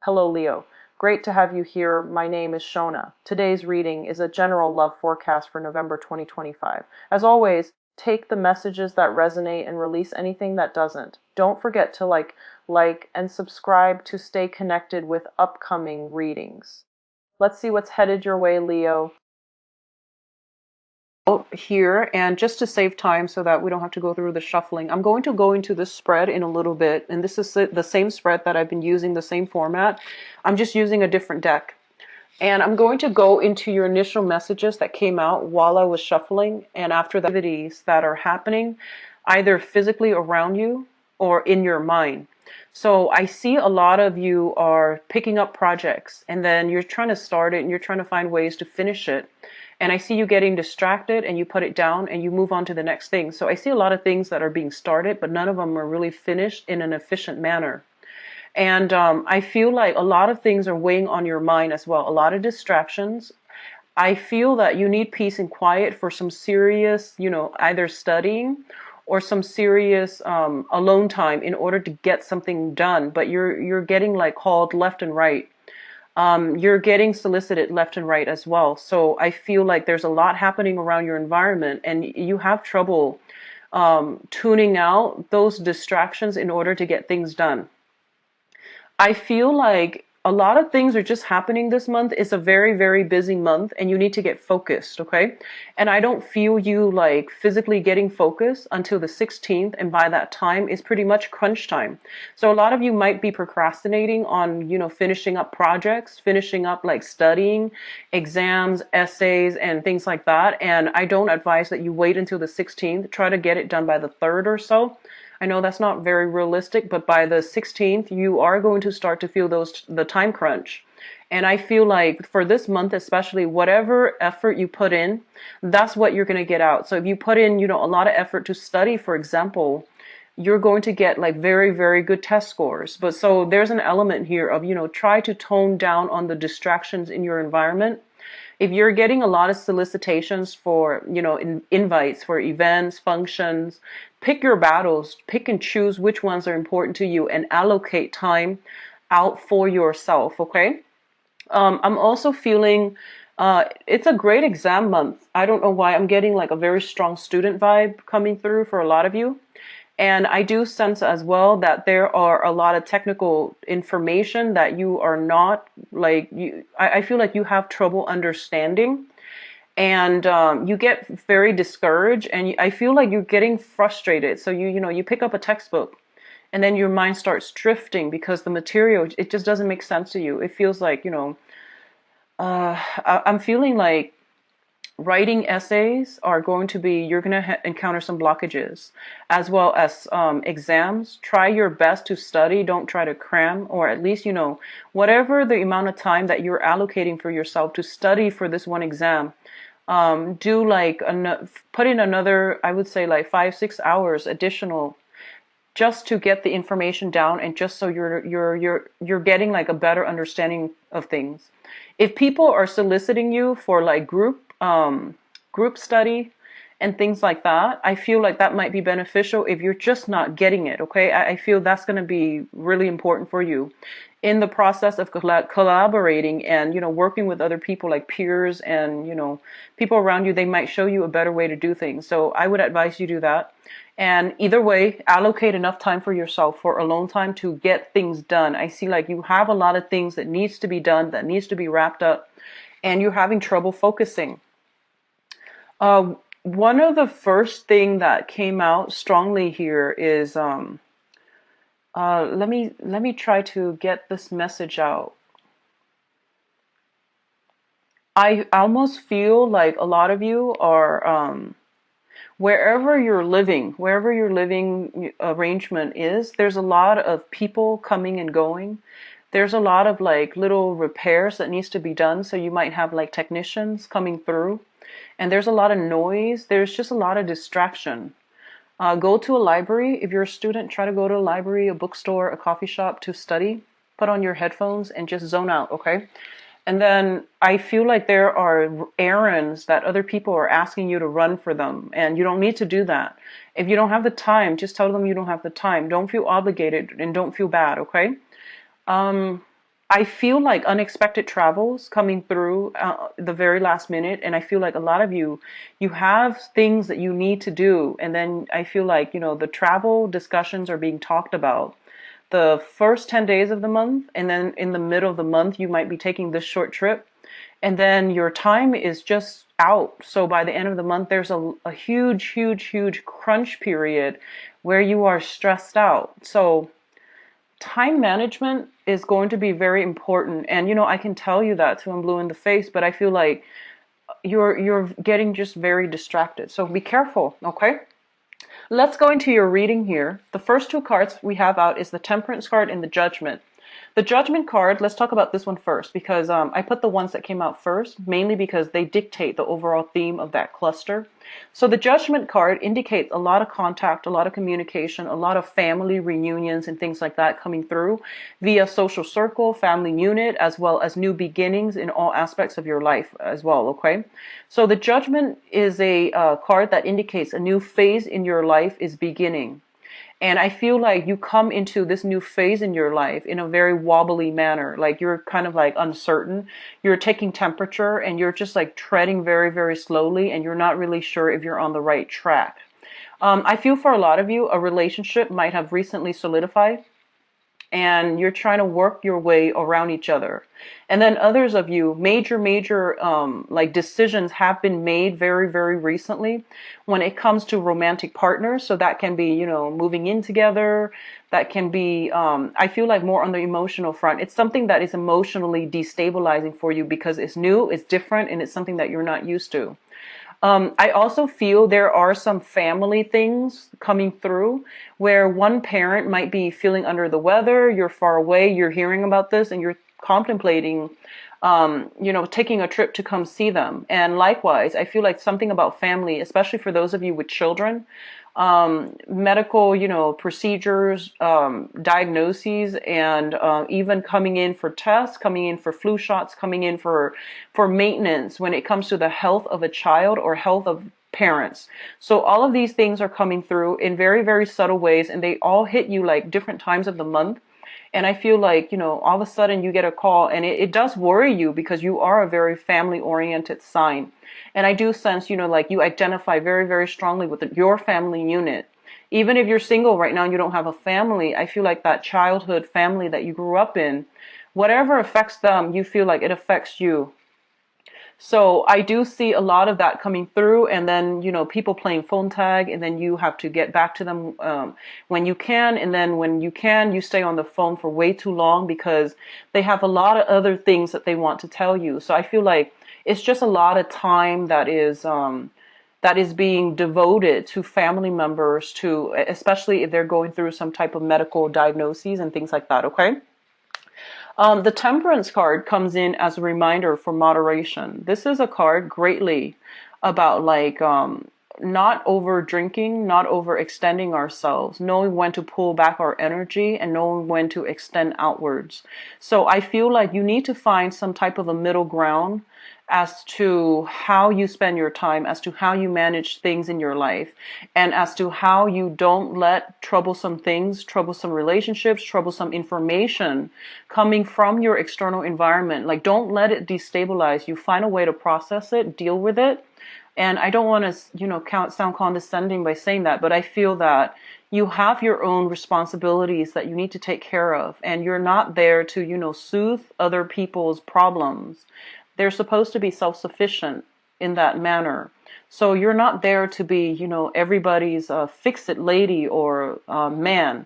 Hello, Leo. Great to have you here. My name is Shona. Today's reading is a general love forecast for November 2025. As always, take the messages that resonate and release anything that doesn't. Don't forget to like, and subscribe to stay connected with upcoming readings. Let's see what's headed your way, Leo. Here, and just to save time so that we don't have to go through the shuffling, I'm going to go into this spread in a little bit, and this is the same spread that I've been using, the same format. I'm just using a different deck, and I'm going to go into your initial messages that came out while I was shuffling and after the activities that are happening either physically around you or in your mind. So I see a lot of you are picking up projects, and then you're trying to start it and you're trying to find ways to finish it. And I see you getting distracted and you put it down and you move on to the next thing. So I see a lot of things that are being started, but none of them are really finished in an efficient manner. And I feel like a lot of things are weighing on your mind as well. A lot of distractions. I feel that you need peace and quiet for some serious, either studying or some serious alone time in order to get something done. But you're getting like called left and right. You're getting solicited left and right as well. So I feel like there's a lot happening around your environment, and you have trouble tuning out those distractions in order to get things done. I feel like a lot of things are just happening this month. It's a very, very busy month and you need to get focused, okay? And I don't feel you like physically getting focused until the 16th. And by that time, it's pretty much crunch time. So a lot of you might be procrastinating on, finishing up projects, finishing up like studying, exams, essays, and things like that. And I don't advise that you wait until the 16th. Try to get it done by the 3rd or so. I know that's not very realistic, but by the 16th, you are going to start to feel the time crunch. And I feel like for this month, especially, whatever effort you put in, that's what you're going to get out. So if you put in, a lot of effort to study, for example, you're going to get like very, very good test scores. But so there's an element here of, try to tone down on the distractions in your environment. If you're getting a lot of solicitations for, invites for events, functions, pick your battles, pick and choose which ones are important to you and allocate time out for yourself, okay? I'm also feeling it's a great exam month. I don't know why I'm getting like a very strong student vibe coming through for a lot of you. And I do sense as well that there are a lot of technical information that you are not like, I feel like you have trouble understanding, and you get very discouraged, and I feel like you're getting frustrated. So you pick up a textbook and then your mind starts drifting because the material, it just doesn't make sense to you. It feels like, I'm feeling like writing essays are going to be, you're going to encounter some blockages, as well as exams. Try your best to study. Don't try to cram, or at least, whatever the amount of time that you're allocating for yourself to study for this one exam. Do like, put in another, I would say like 5-6 hours additional just to get the information down, and just so you're getting like a better understanding of things. If people are soliciting you for like group study and things like that, I feel like that might be beneficial if you're just not getting it, okay? I feel that's going to be really important for you in the process of collaborating and, working with other people like peers and, people around you. They might show you a better way to do things. So I would advise you do that. And either way, allocate enough time for yourself for alone time to get things done. I see like you have a lot of things that needs to be done, that needs to be wrapped up, and you're having trouble focusing. One of the first thing that came out strongly here is let me try to get this message out. I almost feel like a lot of you are wherever your living arrangement is, there's a lot of people coming and going. There's a lot of like little repairs that needs to be done. So you might have like technicians coming through, and there's a lot of noise. There's just a lot of distraction. Go to a library. If you're a student, try to go to a library, a bookstore, a coffee shop to study. Put on your headphones and just zone out, okay? And then I feel like there are errands that other people are asking you to run for them, and you don't need to do that. If you don't have the time, just tell them you don't have the time. Don't feel obligated and don't feel bad, okay? I feel like unexpected travels coming through the very last minute, and I feel like a lot of you, you have things that you need to do, and then I feel like, you know, the travel discussions are being talked about the first 10 days of the month, and then in the middle of the month you might be taking this short trip, and then your time is just out. So by the end of the month there's a huge crunch period where you are stressed out. So time management is going to be very important. And you know, I can tell you that till I'm blue in the face, but I feel like you're getting just very distracted. So be careful, okay? Let's go into your reading here. The first two cards we have out is the Temperance card and the Judgment. The Judgment card, let's talk about this one first, because I put the ones that came out first, mainly because they dictate the overall theme of that cluster. So the Judgment card indicates a lot of contact, a lot of communication, a lot of family reunions and things like that coming through via social circle, family unit, as well as new beginnings in all aspects of your life as well, okay? So the Judgment is a card that indicates a new phase in your life is beginning. And I feel like you come into this new phase in your life in a very wobbly manner. Like you're kind of like uncertain. You're taking temperature and you're just like treading very slowly, and you're not really sure if you're on the right track. I feel for a lot of you, a relationship might have recently solidified, and you're trying to work your way around each other. And then others of you, major like decisions have been made very recently when it comes to romantic partners. So that can be, you know, moving in together. That can be, I feel like more on the emotional front. It's something that is emotionally destabilizing for you because it's new, it's different, and it's something that you're not used to. I also feel there are some family things coming through where one parent might be feeling under the weather, you're far away, you're hearing about this, and you're contemplating, you know, taking a trip to come see them. And likewise, I feel like something about family, especially for those of you with children, medical, you know, procedures, diagnoses, and even coming in for tests, coming in for flu shots, coming in for maintenance when it comes to the health of a child or health of parents. So all of these things are coming through in very subtle ways, and they all hit you like different times of the month. And I feel like, you know, all of a sudden you get a call, and it does worry you because you are a very family oriented sign. And I do sense, you know, like you identify very strongly with your family unit. Even if you're single right now and you don't have a family, I feel like that childhood family that you grew up in, whatever affects them, you feel like it affects you. So I do see a lot of that coming through, and then, you know, people playing phone tag, and then you have to get back to them when you can, and then when you can, you stay on the phone for way too long because they have a lot of other things that they want to tell you. So I feel like it's just a lot of time that is being devoted to family members, to especially if they're going through some type of medical diagnoses and things like that. Okay. The Temperance card comes in as a reminder for moderation. This is a card greatly about like not over drinking, not overextending ourselves, knowing when to pull back our energy and knowing when to extend outwards. So I feel like you need to find some type of a middle ground as to how you spend your time, as to how you manage things in your life, and as to how you don't let troublesome things, troublesome relationships, troublesome information coming from your external environment, like don't let it destabilize you. Find a way to process it, deal with it. And I don't want to, you know, sound condescending by saying that, but I feel that you have your own responsibilities that you need to take care of, and you're not there to, you know, soothe other people's problems. They're supposed to be self-sufficient in that manner. So you're not there to be, you know, everybody's fix-it lady or man.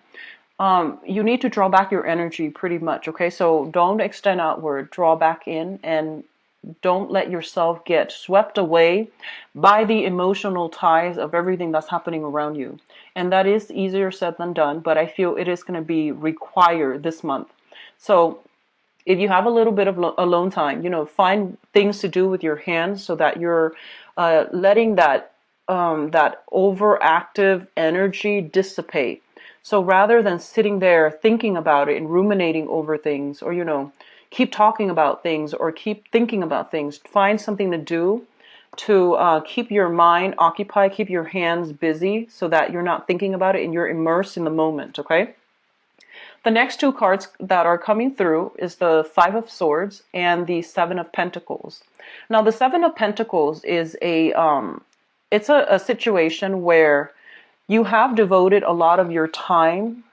You need to draw back your energy pretty much, okay? So don't extend outward, draw back in, and don't let yourself get swept away by the emotional ties of everything that's happening around you. And that is easier said than done, but I feel it is going to be required this month. So if you have a little bit of alone time, you know, find things to do with your hands so that you're letting that overactive energy dissipate. So rather than sitting there thinking about it and ruminating over things, or, you know, keep talking about things or keep thinking about things, find something to do to keep your mind occupied, keep your hands busy so that you're not thinking about it and you're immersed in the moment, okay? The next two cards that are coming through is the Five of Swords and the Seven of Pentacles. Now, the Seven of Pentacles is it's a situation where you have devoted a lot of your time,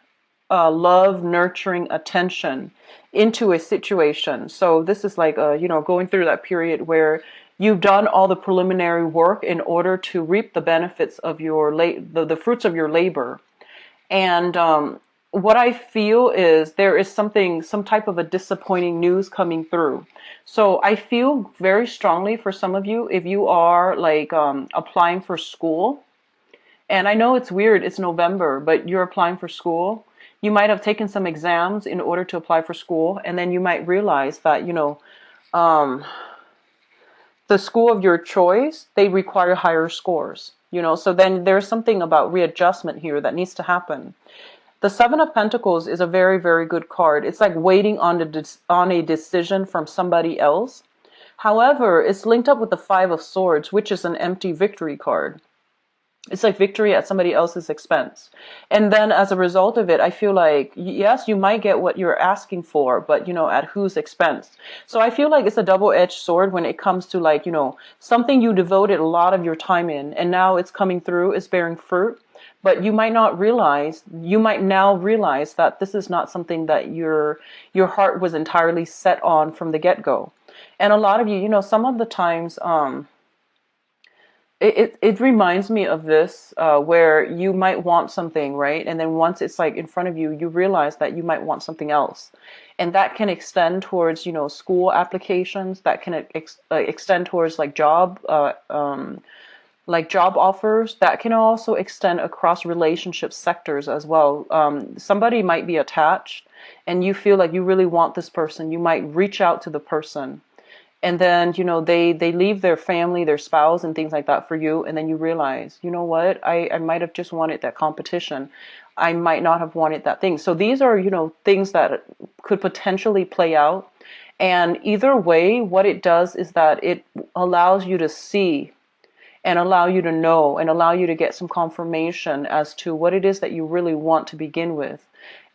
love, nurturing, attention into a situation. So this is like, going through that period where you've done all the preliminary work in order to reap the benefits of your the fruits of your labor. And what I feel is there is some type of a disappointing news coming through. So I feel very strongly for some of you, if you are like applying for school, and I know it's weird, it's November, but you're applying for school. You might have taken some exams in order to apply for school, and then you might realize that, um, the school of your choice, they require higher scores. So then there's something about readjustment here that needs to happen. The Seven of Pentacles is a very, very good card. It's like waiting on a decision from somebody else. However, it's linked up with the Five of Swords, which is an empty victory card. It's like victory at somebody else's expense. And then as a result of it, I feel like, yes, you might get what you're asking for, but, at whose expense? So I feel like it's a double-edged sword when it comes to like, something you devoted a lot of your time in, and now it's coming through, it's bearing fruit. But you might now realize that this is not something that your heart was entirely set on from the get-go. And a lot of you, some of the times, it reminds me of this, where you might want something, right? And then once it's like in front of you, you realize that you might want something else. And that can extend towards, school applications. That can extend towards like job offers. That can also extend across relationship sectors as well. Somebody might be attached and you feel like you really want this person. You might reach out to the person. And then, they leave their family, their spouse and things like that for you. And then you realize, you know what, I might have just wanted that competition. I might not have wanted that thing. So these are, things that could potentially play out. And either way, what it does is that it allows you to see and allow you to know and allow you to get some confirmation as to what it is that you really want to begin with.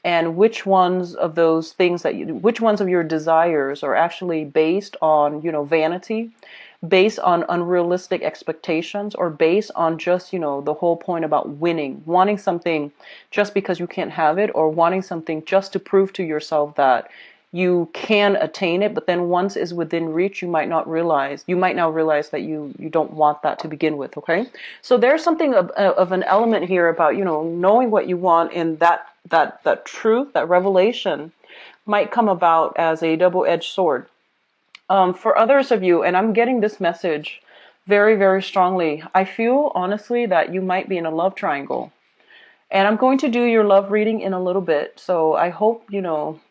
And which ones of those things which ones of your desires are actually based on, vanity, based on unrealistic expectations, or based on just, the whole point about winning, wanting something just because you can't have it, or wanting something just to prove to yourself that you can attain it, but then once it's within reach, you might now realize that you don't want that to begin with, okay? So there's something of an element here about, knowing what you want, and that truth, that revelation might come about as a double-edged sword. For others of you, and I'm getting this message very, very strongly, I feel honestly that you might be in a love triangle. And I'm going to do your love reading in a little bit. So I hope,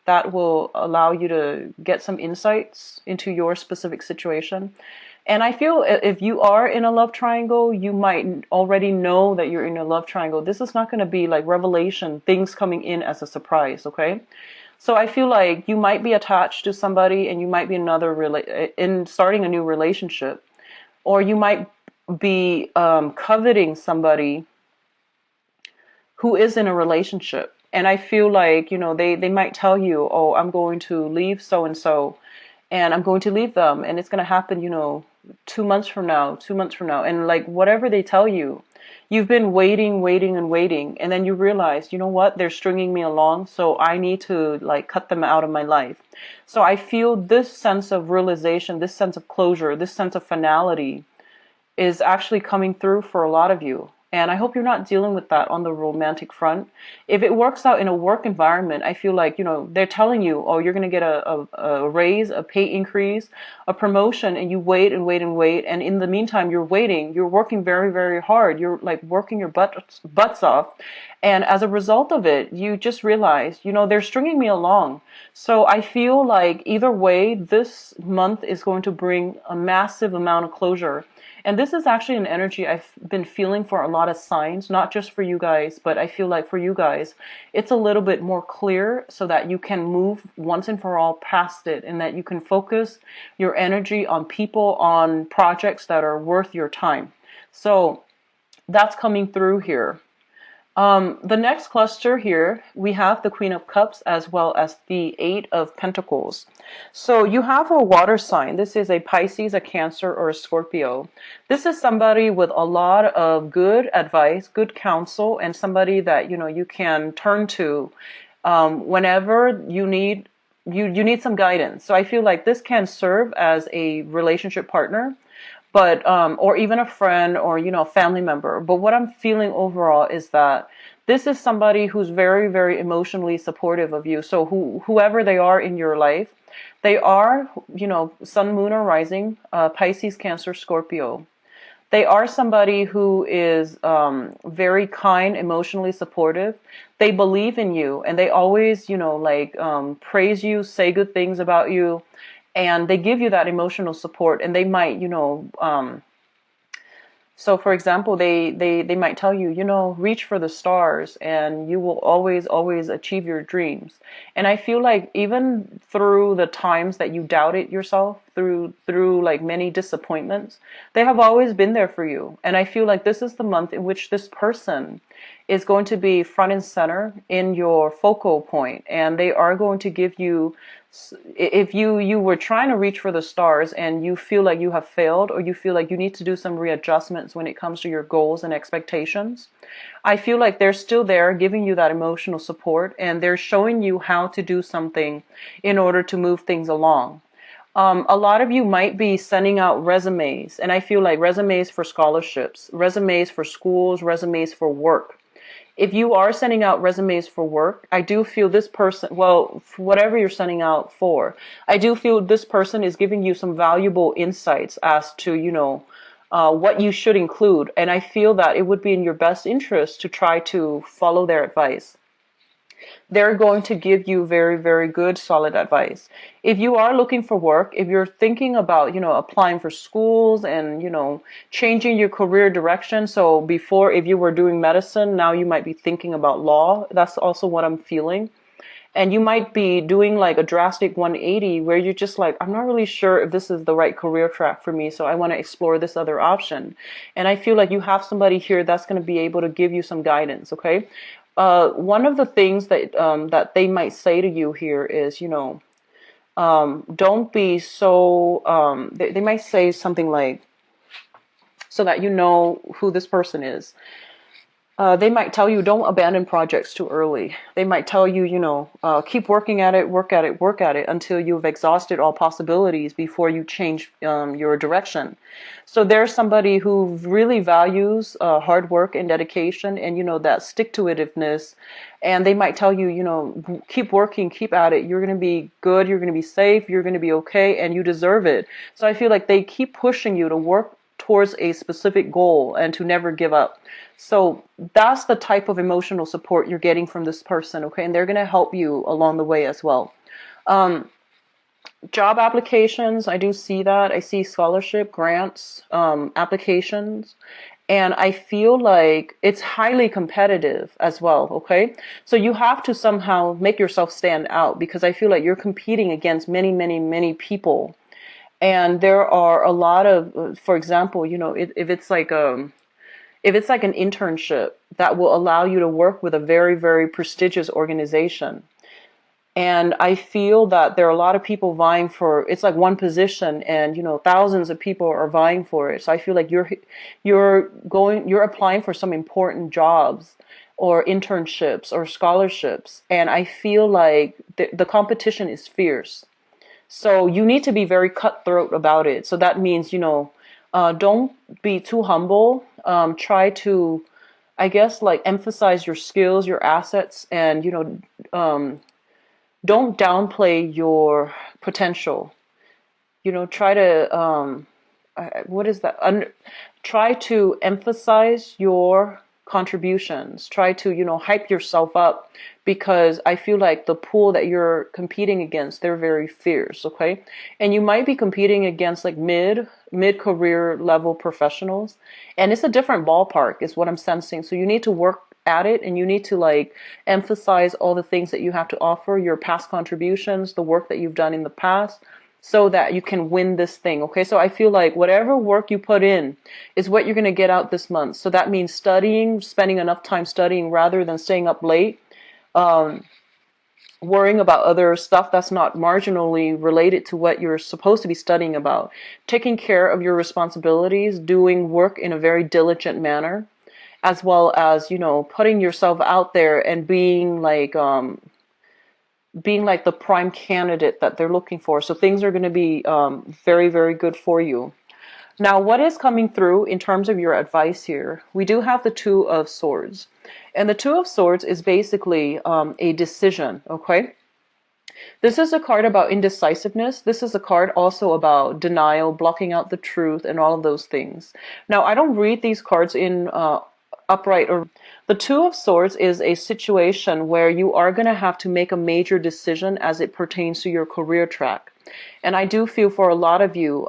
that will allow you to get some insights into your specific situation. And I feel if you are in a love triangle, you might already know that you're in a love triangle. This is not going to be like revelation, things coming in as a surprise, okay? So I feel like you might be attached to somebody, and you might be in starting a new relationship. Or you might be coveting somebody who is in a relationship. And I feel like, they might tell you, oh, I'm going to leave so-and-so, and I'm going to leave them, and it's going to happen, 2 months from now. And like whatever they tell you, you've been waiting, and then you realize, you know what, they're stringing me along, so I need to like cut them out of my life. So I feel this sense of realization, this sense of closure, this sense of finality is actually coming through for a lot of you. And I hope you're not dealing with that on the romantic front. If it works out in a work environment, I feel like, they're telling you, oh, you're going to get a raise, a pay increase, a promotion, and you wait and wait and wait. And in the meantime, you're waiting. You're working very, very hard. You're like working your butts off. And as a result of it, you just realize, they're stringing me along. So I feel like either way, this month is going to bring a massive amount of closure. And this is actually an energy I've been feeling for a lot of signs, not just for you guys, but I feel like for you guys, it's a little bit more clear so that you can move once and for all past it, and that you can focus your energy on people, on projects that are worth your time. So that's coming through here. The next cluster here, we have the Queen of Cups as well as the Eight of Pentacles. So you have a water sign. This is a Pisces, a Cancer, or a Scorpio. This is somebody with a lot of good advice, good counsel, and somebody that, you can turn to whenever you need some guidance. So I feel like this can serve as a relationship partner, but or even a friend, or a family member. But what I'm feeling overall is that this is somebody who's very, very emotionally supportive of you. So whoever they are in your life, they are, sun, moon, or rising, Pisces, Cancer, Scorpio. They are somebody who is very kind, emotionally supportive. They believe in you, and they always, like praise you, say good things about you, and they give you that emotional support. And they might, so for example, they might tell you, reach for the stars and you will always, always achieve your dreams. And I feel like even through the times that you doubted yourself, through like many disappointments, they have always been there for you. And I feel like this is the month in which this person is going to be front and center in your focal point, and they are going to give you, if you were trying to reach for the stars and you feel like you have failed, or you feel like you need to do some readjustments when it comes to your goals and expectations, I feel like they're still there giving you that emotional support, and they're showing you how to do something in order to move things along. A lot of you might be sending out resumes, and I feel like resumes for scholarships, resumes for schools, resumes for work. If you are sending out resumes for work, I do feel this person, well, for whatever you're sending out for, I do feel this person is giving you some valuable insights as to, what you should include. And I feel that it would be in your best interest to try to follow their advice. They're going to give you very, very good, solid advice. If you are looking for work, if you're thinking about, applying for schools and, changing your career direction. So before, if you were doing medicine, now you might be thinking about law. That's also what I'm feeling. And you might be doing like a drastic 180 where you're just like, I'm not really sure if this is the right career track for me, so I want to explore this other option. And I feel like you have somebody here that's going to be able to give you some guidance, okay? One of the things that they might say to you here is, don't be so, they might say something like, so that you know who this person is. They might tell you, don't abandon projects too early. They might tell you, keep working at it, work at it, work at it until you've exhausted all possibilities before you change your direction. So there's somebody who really values hard work and dedication, and, that stick-to-itiveness. And they might tell you, keep working, keep at it. You're going to be good. You're going to be safe. You're going to be okay, and you deserve it. So I feel like they keep pushing you to work towards a specific goal and to never give up. So that's the type of emotional support you're getting from this person, okay? And they're going to help you along the way as well. Job applications, I do see that. I see scholarship, grants, applications. And I feel like it's highly competitive as well, okay? So you have to somehow make yourself stand out, because I feel like you're competing against many, many, many people. And there are a lot of, for example, if it's like an internship that will allow you to work with a very, very prestigious organization. And I feel that there are a lot of people vying for, it's like one position, and, thousands of people are vying for it. So I feel like you're applying for some important jobs or internships or scholarships. And I feel like the competition is fierce. So you need to be very cutthroat about it. So that means, don't be too humble. Try to, I guess, like emphasize your skills, your assets, and, don't downplay your potential. Try to, what is that? Try to emphasize your contributions. Try to, hype yourself up, because I feel like the pool that you're competing against, they're very fierce, okay? And you might be competing against like mid-career level professionals, and it's a different ballpark is what I'm sensing. So you need to work at it, and you need to like emphasize all the things that you have to offer, your past contributions, the work that you've done in the past, so that you can win this thing. Okay, so I feel like whatever work you put in is what you're going to get out this month. So that means studying, spending enough time studying rather than staying up late, worrying about other stuff that's not marginally related to what you're supposed to be studying about, taking care of your responsibilities, doing work in a very diligent manner, as well as, putting yourself out there and being like the prime candidate that they're looking for. So things are going to be very, very good for you. Now, what is coming through in terms of your advice here? We do have the Two of Swords. And the Two of Swords is basically a decision, okay? This is a card about indecisiveness. This is a card also about denial, blocking out the truth, and all of those things. Now, I don't read these cards in upright or... The Two of Swords is a situation where you are going to have to make a major decision as it pertains to your career track. And I do feel for a lot of you,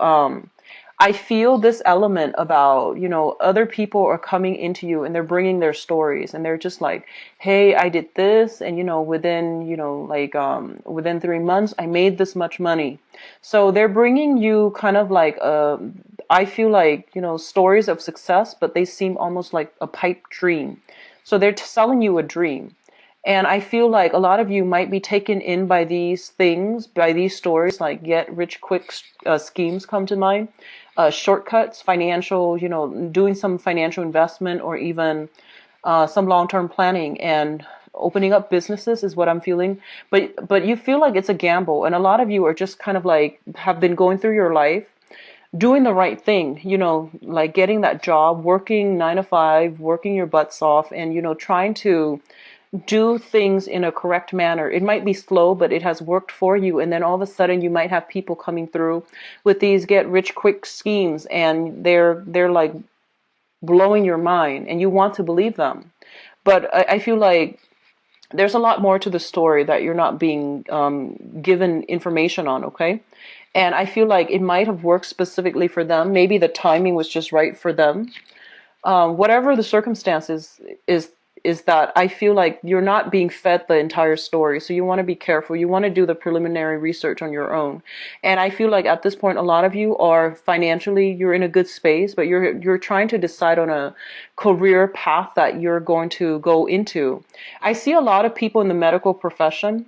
I feel this element about, other people are coming into you and they're bringing their stories and they're just like, hey, I did this. And, within 3 months, I made this much money. So they're bringing you kind of like, I feel like, stories of success, but they seem almost like a pipe dream. So they're selling you a dream. And I feel like a lot of you might be taken in by these things, by these stories, like get rich quick schemes come to mind, shortcuts, financial, doing some financial investment or even some long-term planning and opening up businesses is what I'm feeling. But you feel like it's a gamble. And a lot of you are just kind of like have been going through your life doing the right thing, like getting that job, working 9 to 5, working your butts off and, trying to do things in a correct manner. It might be slow, but it has worked for you. And then all of a sudden you might have people coming through with these get rich quick schemes and they're like blowing your mind and you want to believe them. But I feel like there's a lot more to the story that you're not being given information on, okay? And I feel like it might have worked specifically for them. Maybe the timing was just right for them. Whatever the circumstances is that I feel like you're not being fed the entire story. So you want to be careful. You want to do the preliminary research on your own. And I feel like at this point, a lot of you are financially, you're in a good space, but you're trying to decide on a career path that you're going to go into. I see a lot of people in the medical profession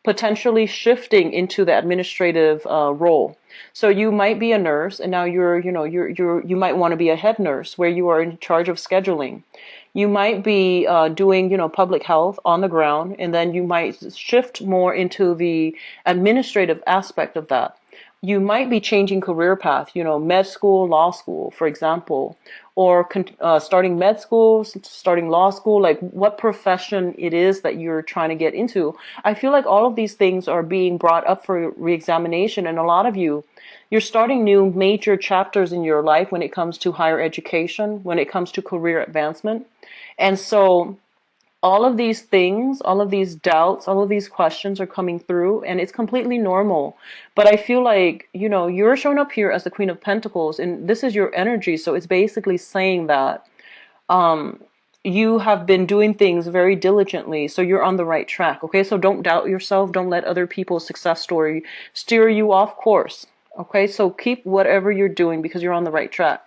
potentially shifting into the administrative role. So you might be a nurse and now you might want to be a head nurse where you are in charge of scheduling. You might be doing, public health on the ground, and then you might shift more into the administrative aspect of that. You might be changing career path, med school, law school, for example, or starting med school, starting law school, like what profession it is that you're trying to get into. I feel like all of these things are being brought up for reexamination, and a lot of you're starting new major chapters in your life when it comes to higher education, when it comes to career advancement. And so all of these things, all of these doubts, all of these questions are coming through, and it's completely normal. But I feel like, you're showing up here as the Queen of Pentacles, and this is your energy. So it's basically saying that you have been doing things very diligently, so you're on the right track. Okay, so don't doubt yourself. Don't let other people's success story steer you off course. Okay, so keep whatever you're doing because you're on the right track.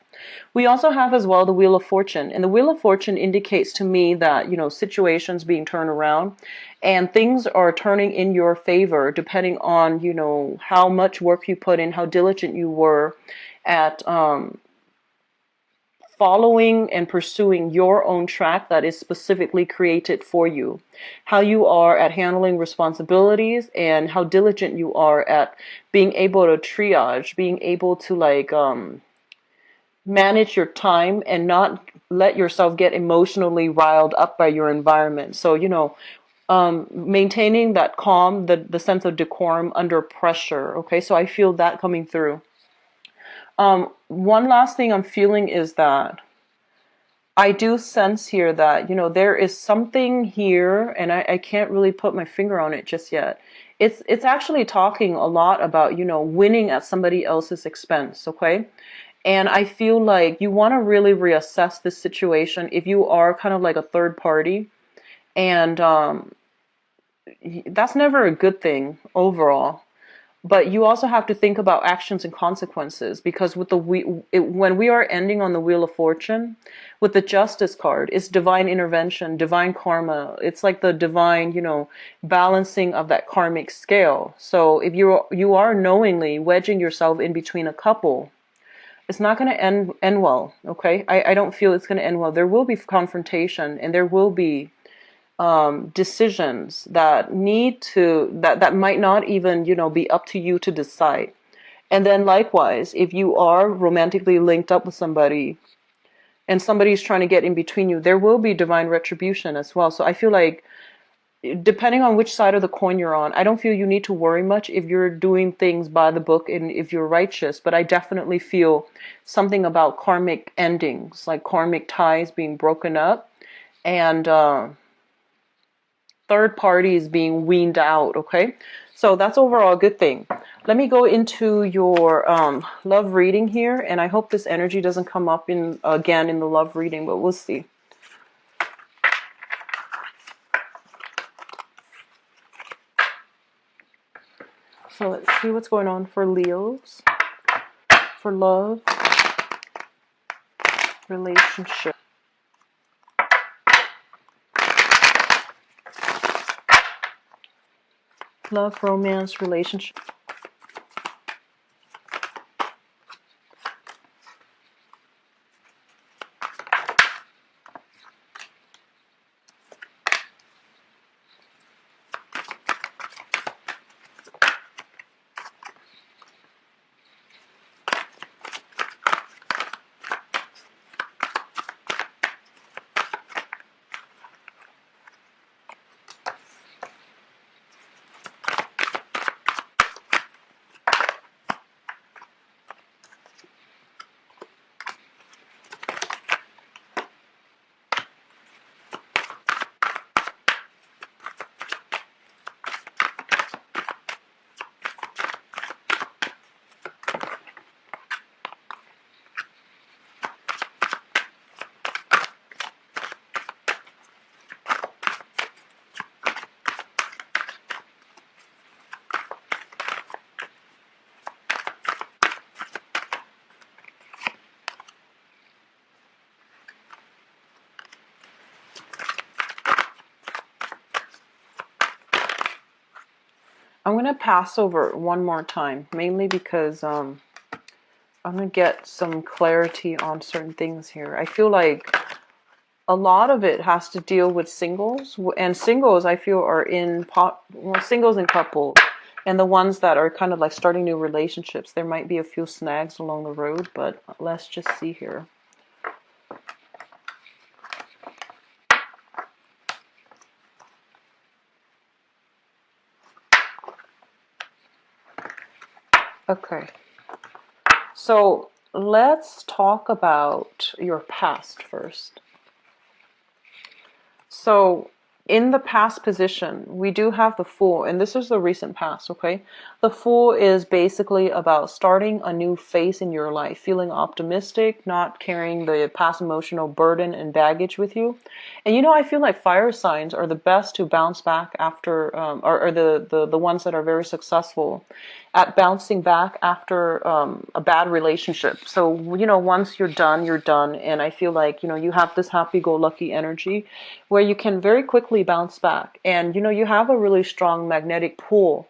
We also have as well the Wheel of Fortune. And the Wheel of Fortune indicates to me that, situations being turned around and things are turning in your favor depending on, how much work you put in, how diligent you were at following and pursuing your own track that is specifically created for you. How you are at handling responsibilities and how diligent you are at being able to triage, being able to manage your time and not let yourself get emotionally riled up by your environment. So, maintaining that calm, the sense of decorum under pressure. Okay, so I feel that coming through. One last thing I'm feeling is that I do sense here that, there is something here, and I can't really put my finger on it just yet. It's actually talking a lot about, winning at somebody else's expense, okay? And I feel like you want to really reassess this situation if you are kind of like a third party. And that's never a good thing overall. But you also have to think about actions and consequences, because with the when we are ending on the Wheel of Fortune, with the Justice card, it's divine intervention, divine karma. It's like the divine, balancing of that karmic scale. So if you are knowingly wedging yourself in between a couple, it's not going to end well. Okay, I don't feel it's going to end well. There will be confrontation, and there will be decisions that that might not even be up to you to decide. And then likewise, if you are romantically linked up with somebody and somebody's trying to get in between you, there will be divine retribution as well. So I feel like, depending on which side of the coin you're on, I don't feel you need to worry much if you're doing things by the book and if you're righteous. But I definitely feel something about karmic endings, like karmic ties being broken up, and third parties being weaned out. Okay, so that's overall a good thing. Let me go into your love reading here, and I hope this energy doesn't come up again in the love reading, but we'll see. So let's see what's going on for Leos, for love, relationship. Love, romance, relationship. I'm going to pass over one more time, mainly because I'm going to get some clarity on certain things here. I feel like a lot of it has to deal with singles, and singles I feel are singles and couples, and the ones that are kind of like starting new relationships. There might be a few snags along the road, but let's just see here. Okay, so let's talk about your past first. So in the past position, we do have the Fool, and this is the recent past, okay? The Fool is basically about starting a new phase in your life, feeling optimistic, not carrying the past emotional burden and baggage with you. And I feel like fire signs are the best to bounce back after, or the ones that are very successful at bouncing back after a bad relationship. So, once you're done, you're done. And I feel like, you have this happy-go-lucky energy where you can very quickly bounce back. And, you have a really strong magnetic pull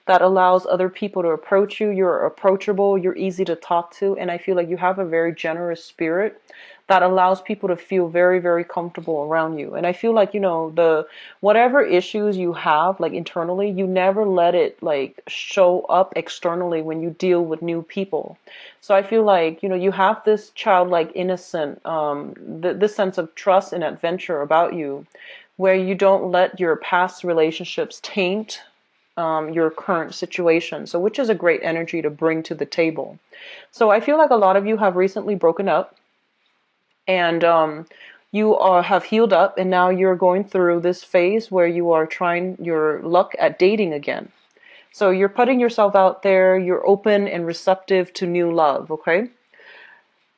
that allows other people to approach you. You're approachable, you're easy to talk to, and I feel like you have a very generous spirit that allows people to feel very, very comfortable around you. And I feel like, the whatever issues you have like internally, you never let it like show up externally when you deal with new people. So I feel like, you have this childlike innocent, this sense of trust and adventure about you, where you don't let your past relationships taint your current situation. So which is a great energy to bring to the table. So I feel like a lot of you have recently broken up, and you have healed up, and now you're going through this phase where you are trying your luck at dating again. So you're putting yourself out there, you're open and receptive to new love, okay?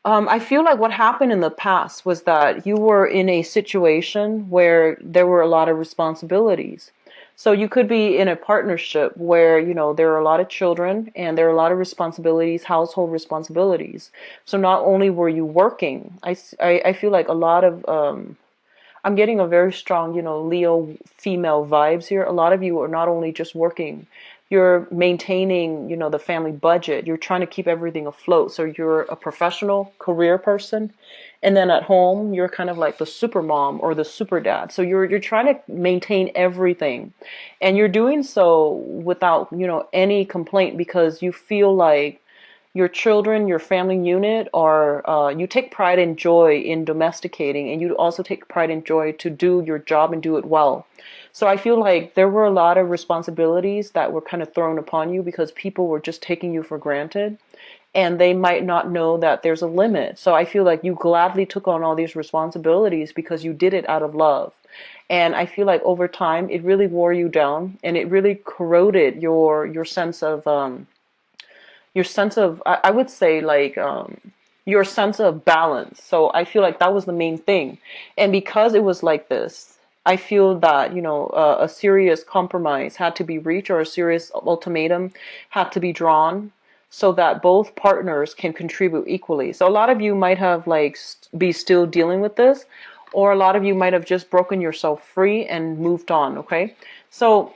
I feel like what happened in the past was that you were in a situation where there were a lot of responsibilities. So you could be in a partnership where, there are a lot of children and there are a lot of responsibilities, household responsibilities. So not only were you working, I feel like a lot of, I'm getting a very strong, Leo female vibes here. A lot of you are not only just working, you're maintaining, the family budget. You're trying to keep everything afloat. So you're a professional career person. And then at home, you're kind of like the super mom or the super dad. So you're trying to maintain everything. And you're doing so without, any complaint because you feel like your children, your family unit, are you take pride and joy in domesticating, and you also take pride and joy to do your job and do it well. So I feel like there were a lot of responsibilities that were kind of thrown upon you because people were just taking you for granted, and they might not know that there's a limit. So I feel like you gladly took on all these responsibilities because you did it out of love. And I feel like over time, it really wore you down, and it really corroded your sense of I would say like your sense of balance. So I feel like that was the main thing. And because it was like this, I feel that, a serious compromise had to be reached, or a serious ultimatum had to be drawn so that both partners can contribute equally. So a lot of you might have like be still dealing with this, or a lot of you might have just broken yourself free and moved on. Okay. So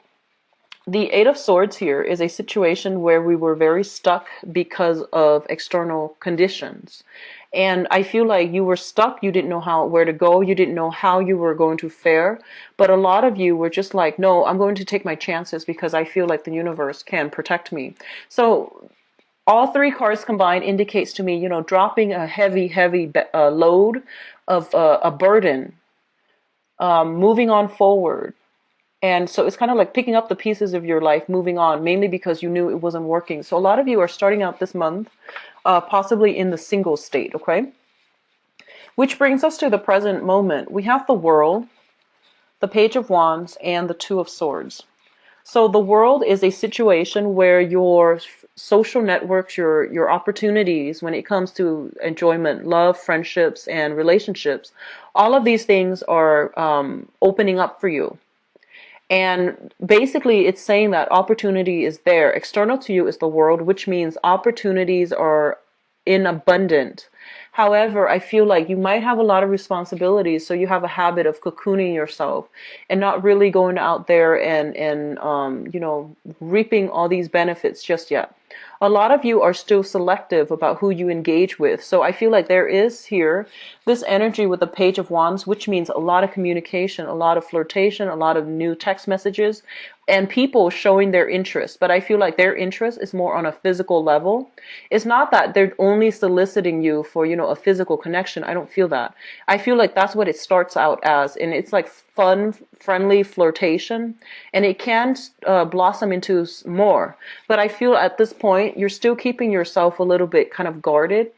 the Eight of Swords here is a situation where we were very stuck because of external conditions. And I feel like you were stuck. You didn't know where to go. You didn't know how you were going to fare. But a lot of you were just like, no, I'm going to take my chances because I feel like the universe can protect me. So all three cards combined indicates to me, dropping a heavy load of a burden, moving on forward. And so it's kind of like picking up the pieces of your life, moving on, mainly because you knew it wasn't working. So a lot of you are starting out this month, possibly in the single state, okay? Which brings us to the present moment. We have the World, the Page of Wands, and the Two of Swords. So the World is a situation where your social networks, your opportunities when it comes to enjoyment, love, friendships, and relationships, all of these things are opening up for you. And basically, it's saying that opportunity is there. External to you is the World, which means opportunities are in abundant. However, I feel like you might have a lot of responsibilities, so you have a habit of cocooning yourself and not really going out there and reaping all these benefits just yet. A lot of you are still selective about who you engage with. So I feel like there is here this energy with the Page of Wands, which means a lot of communication, a lot of flirtation, a lot of new text messages, and people showing their interest. But I feel like their interest is more on a physical level. It's not that they're only soliciting you for, a physical connection. I don't feel that. I feel like that's what it starts out as. And it's like fun, friendly flirtation. And it can blossom into more. But I feel at this point, you're still keeping yourself a little bit kind of guarded.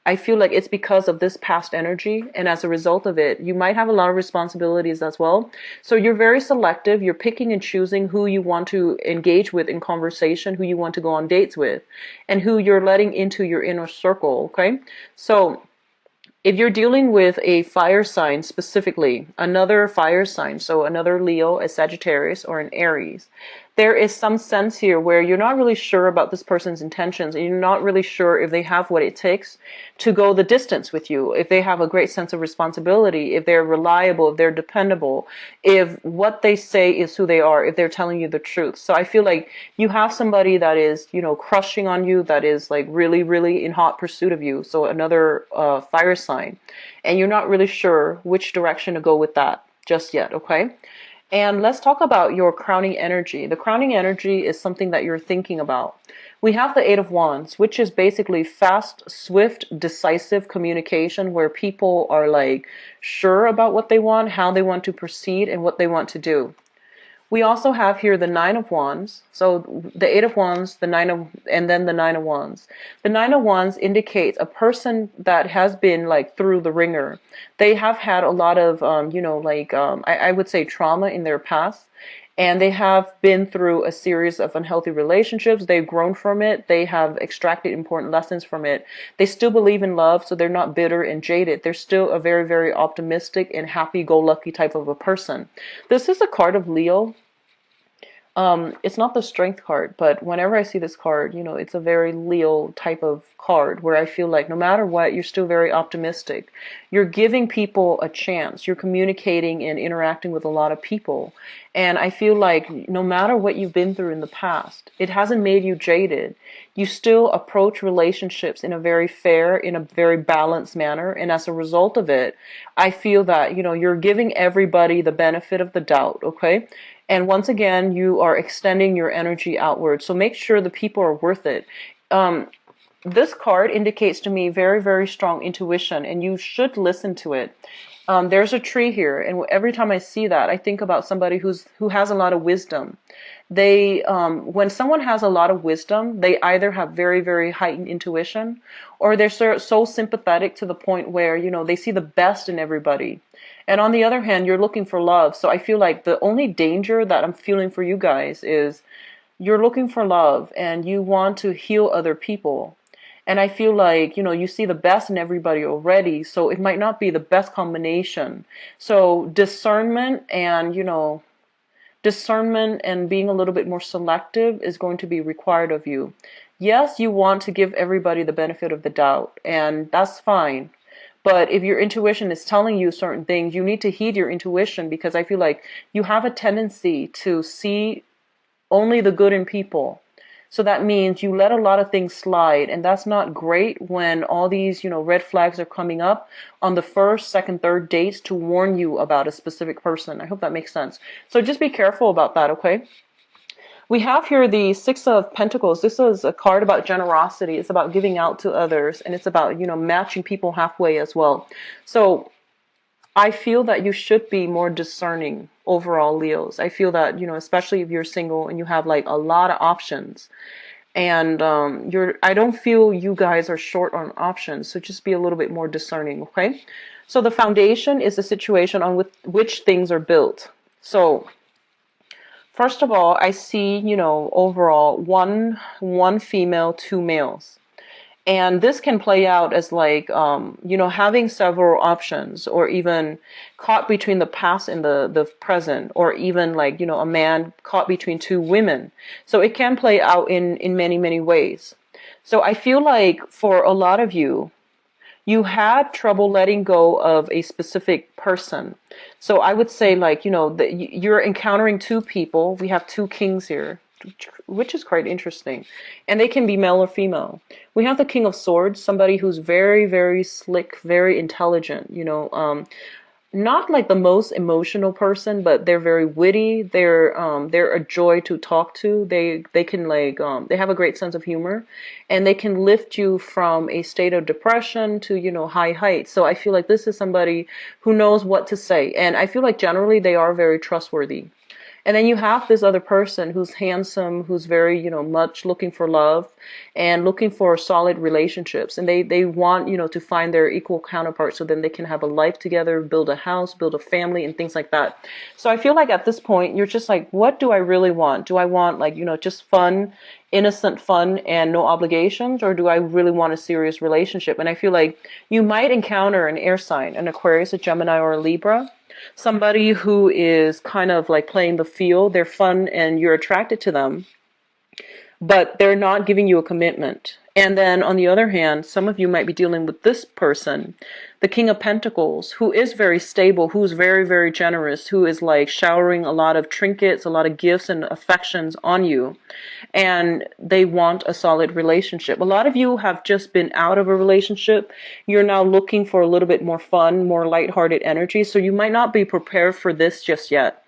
I feel like it's because of this past energy, and as a result of it, you might have a lot of responsibilities as well. So you're very selective. You're picking and choosing who you want to engage with in conversation, who you want to go on dates with, and who you're letting into your inner circle, okay? So if you're dealing with a fire sign specifically, another fire sign, so another Leo, a Sagittarius, or an Aries, there is some sense here where you're not really sure about this person's intentions, and you're not really sure if they have what it takes to go the distance with you, if they have a great sense of responsibility, if they're reliable, if they're dependable, if what they say is who they are, if they're telling you the truth. So I feel like you have somebody that is, crushing on you, that is like really, really in hot pursuit of you. So another fire sign, and you're not really sure which direction to go with that just yet, okay? And let's talk about your crowning energy. The crowning energy is something that you're thinking about. We have the Eight of Wands, which is basically fast, swift, decisive communication where people are like sure about what they want, how they want to proceed, and what they want to do. We also have here the Nine of Wands. So the Eight of Wands, and then the Nine of Wands. The Nine of Wands indicates a person that has been like through the ringer. They have had a lot of, I would say trauma in their past. And they have been through a series of unhealthy relationships. They've grown from it. They have extracted important lessons from it. They still believe in love, so they're not bitter and jaded. They're still a very, very optimistic and happy-go-lucky type of a person. This is a card of Leo. It's not the strength card, but whenever I see this card, you know, it's a very Leo type of card where I feel like no matter what, you're still very optimistic. You're giving people a chance. You're communicating and interacting with a lot of people. And I feel like no matter what you've been through in the past, it hasn't made you jaded. You still approach relationships in a very fair, in a very balanced manner. And as a result of it, I feel that, you know, you're giving everybody the benefit of the doubt, okay? And once again, you are extending your energy outward. So make sure the people are worth it. Um, this card indicates to me very, very strong intuition, and you should listen to it. There's a tree here, and every time I see that, I think about somebody who has a lot of wisdom. They, when someone has a lot of wisdom, they either have very, very heightened intuition, or they're so sympathetic to the point where, you know, they see the best in everybody. And on the other hand, you're looking for love. So I feel like the only danger that I'm feeling for you guys is you're looking for love and you want to heal other people. And I feel like, you know, you see the best in everybody already, so it might not be the best combination. So discernment and, you know, discernment and being a little bit more selective is going to be required of you. Yes, you want to give everybody the benefit of the doubt, and that's fine. But if your intuition is telling you certain things, you need to heed your intuition, because I feel like you have a tendency to see only the good in people. So that means you let a lot of things slide, and that's not great when all these, you know, red flags are coming up on the first, second, third dates to warn you about a specific person. I hope that makes sense. So just be careful about that, okay? We have here the Six of Pentacles. This is a card about generosity. It's about giving out to others, and it's about, you know, matching people halfway as well. So I feel that you should be more discerning overall, Leos. I feel that, you know, especially if you're single and you have like a lot of options, and I don't feel you guys are short on options. So just be a little bit more discerning, okay? So the foundation is the situation on which things are built. So first of all, I see, you know, overall one female, two males. And this can play out as like, you know, having several options, or even caught between the past and the present, or even like, you know, a man caught between two women. So it can play out in many, many ways. So I feel like for a lot of you, you had trouble letting go of a specific person. So I would say, like, you know, that you're encountering two people. We have two kings here, which is quite interesting. And they can be male or female. We have the King of Swords, somebody who's very, very slick, very intelligent, you know, not like the most emotional person, but they're very witty. They're a joy to talk to. They can like they have a great sense of humor, and they can lift you from a state of depression to, you know, high heights. So I feel like this is somebody who knows what to say, and I feel like generally they are very trustworthy. And then you have this other person who's handsome, who's very, you know, much looking for love and looking for solid relationships. And they want, you know, to find their equal counterpart so then they can have a life together, build a house, build a family, and things like that. So I feel like at this point, you're just like, what do I really want? Do I want, like, you know, just fun, innocent fun and no obligations? Or do I really want a serious relationship? And I feel like you might encounter an air sign, an Aquarius, a Gemini, or a Libra. Somebody who is kind of like playing the field. They're fun and you're attracted to them, but they're not giving you a commitment. And then on the other hand, some of you might be dealing with this person, the King of Pentacles, who is very stable, who's very, very generous, who is like showering a lot of trinkets, a lot of gifts and affections on you. And they want a solid relationship. A lot of you have just been out of a relationship. You're now looking for a little bit more fun, more lighthearted energy. So you might not be prepared for this just yet.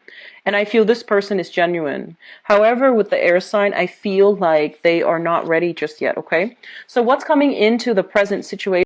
And I feel this person is genuine. However, with the air sign, I feel like they are not ready just yet, okay? So what's coming into the present situation?